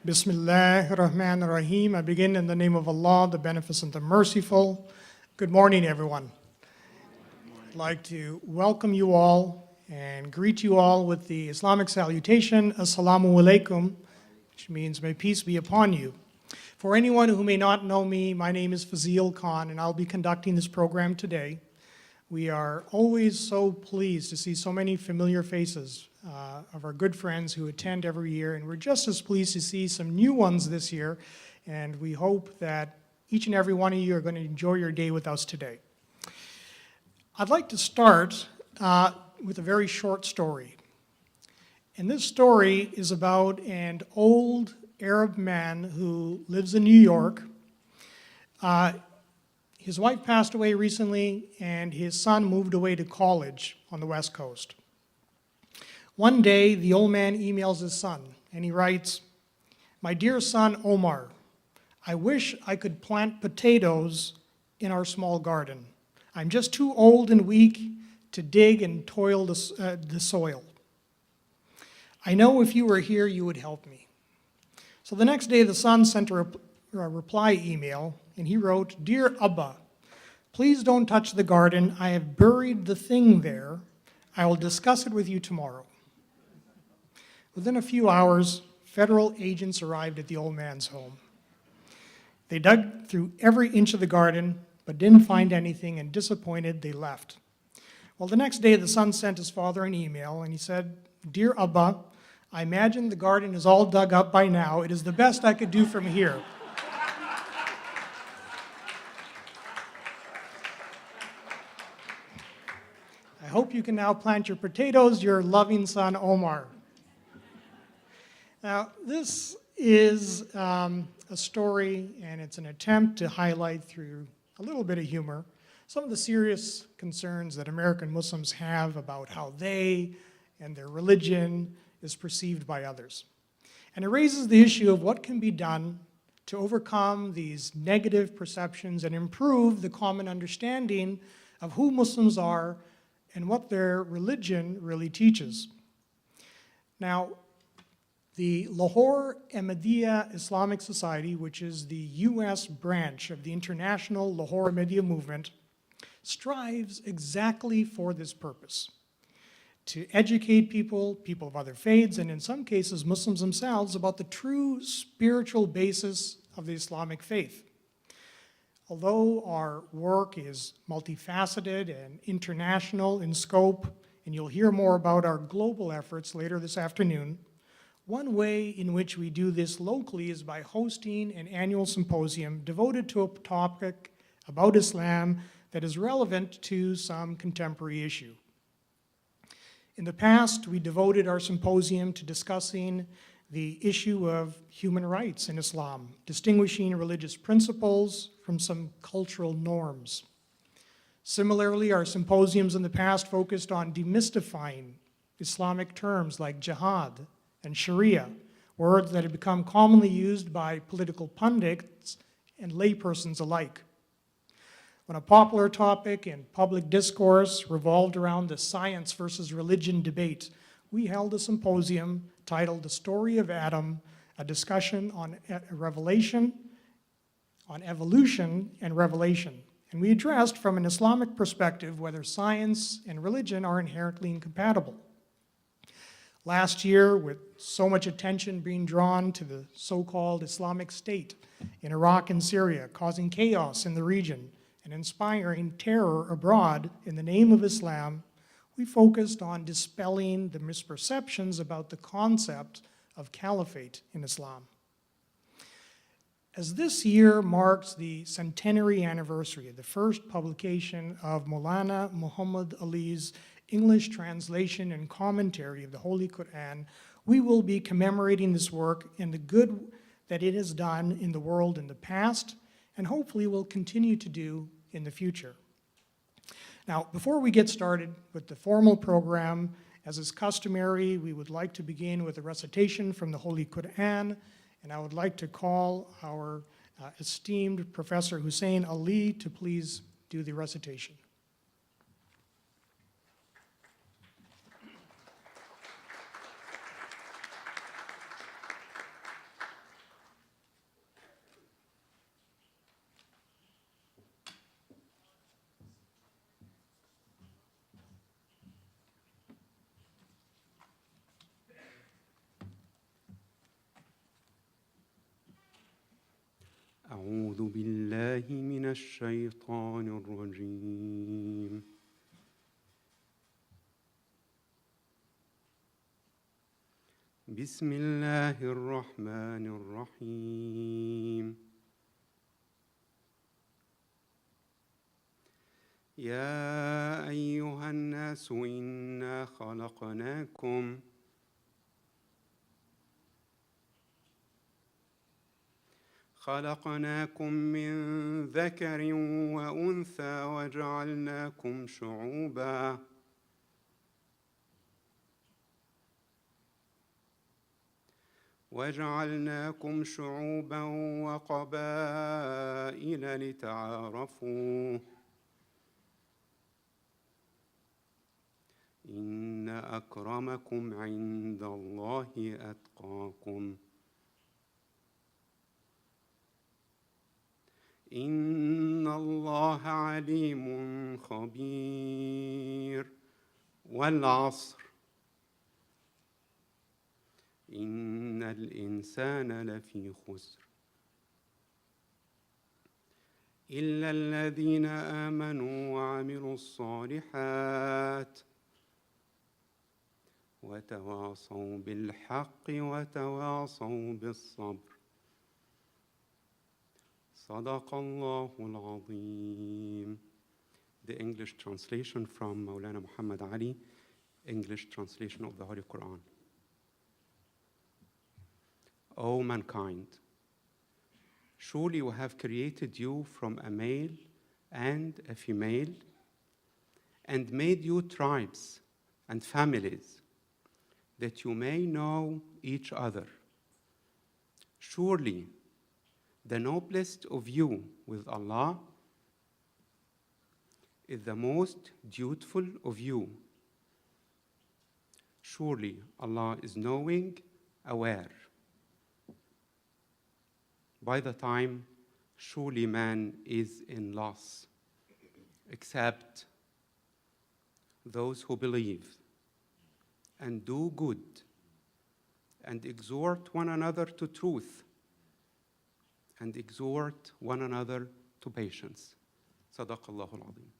Bismillah ar-Rahman ar-Rahim. I begin in the name of Allah, the Beneficent, the Merciful. Good morning, everyone. I'd like to welcome you all and greet you all with the Islamic salutation, Assalamu alaikum, which means may peace be upon you. For anyone who may not know me, my name is Fazil Khan, and I'll be conducting this program today. We are always so pleased to see so many familiar faces of our good friends who attend every year, and we're just as pleased to see some new ones this year, and we hope that each and every one of you are going to enjoy your day with us today. I'd like to start with a very short story. And this story is about an old Arab man who lives in New York. His wife passed away recently, and his son moved away to college on the West Coast. One day, the old man emails his son, and he writes, "My dear son Omar, I wish I could plant potatoes in our small garden. I'm just too old and weak to dig and toil the soil. I know if you were here, you would help me." So the next day, the son sent a reply email, and he wrote, "Dear Abba, please don't touch the garden. I have buried the thing there. I will discuss it with you tomorrow." Within a few hours, federal agents arrived at the old man's home. They dug through every inch of the garden, but didn't find anything, and disappointed, they left. Well, the next day, the son sent his father an email, and he said, "Dear Abba, I imagine the garden is all dug up by now. It is the best I could do from here. I hope you can now plant your potatoes, your loving son, Omar." Now, this is a story, and it's an attempt to highlight through a little bit of humor some of the serious concerns that American Muslims have about how they and their religion is perceived by others. And it raises the issue of what can be done to overcome these negative perceptions and improve the common understanding of who Muslims are and what their religion really teaches. Now, the Lahore Ahmadiyya Islamic Society, which is the U.S. branch of the international Lahore Ahmadiyya movement, strives exactly for this purpose: to educate people of other faiths, and in some cases Muslims themselves, about the true spiritual basis of the Islamic faith. Although our work is multifaceted and international in scope, and you'll hear more about our global efforts later this afternoon, one way in which we do this locally is by hosting an annual symposium devoted to a topic about Islam that is relevant to some contemporary issue. In the past, we devoted our symposium to discussing the issue of human rights in Islam, distinguishing religious principles from some cultural norms. Similarly, our symposiums in the past focused on demystifying Islamic terms like jihad and Sharia, words that have become commonly used by political pundits and laypersons alike. When a popular topic in public discourse revolved around the science versus religion debate, we held a symposium titled "The Story of Adam," a discussion on evolution and revelation. And we addressed from an Islamic perspective whether science and religion are inherently incompatible. Last year, with so much attention being drawn to the so-called Islamic State in Iraq and Syria, causing chaos in the region and inspiring terror abroad in the name of Islam, we focused on dispelling the misperceptions about the concept of caliphate in Islam. As this year marks the centenary anniversary of the first publication of Maulana Muhammad Ali's English translation and commentary of the Holy Quran, we will be commemorating this work and the good that it has done in the world in the past, and hopefully will continue to do in the future. Now, before we get started with the formal program, as is customary, we would like to begin with a recitation from the Holy Quran, and I would like to call our esteemed Professor Hussein Ali to please do the recitation. أعوذ بالله من الشيطان الرجيم. بسم الله الرحمن الرحيم. يا أيها الناس إنا خلقناكم من ذكر وأنثى وجعلناكم شعوبا وقبائل لتعارفوا إن أكرمكم عند الله أتقاكم إن الله عليم خبير. والعصر إن الإنسان لفي خسر إلا الذين آمنوا وعملوا الصالحات وتواصوا بالحق وتواصوا بالصبر. صدق الله العظيم. The English translation from Maulana Muhammad Ali, English translation of the Holy Quran. O mankind, surely we have created you from a male and a female and made you tribes and families that you may know each other. Surely the noblest of you with Allah is the most dutiful of you. Surely Allah is knowing, aware. By the time, surely man is in loss, except those who believe and do good and exhort one another to truth and exhort one another to patience. Sadaqallahu al-Azim.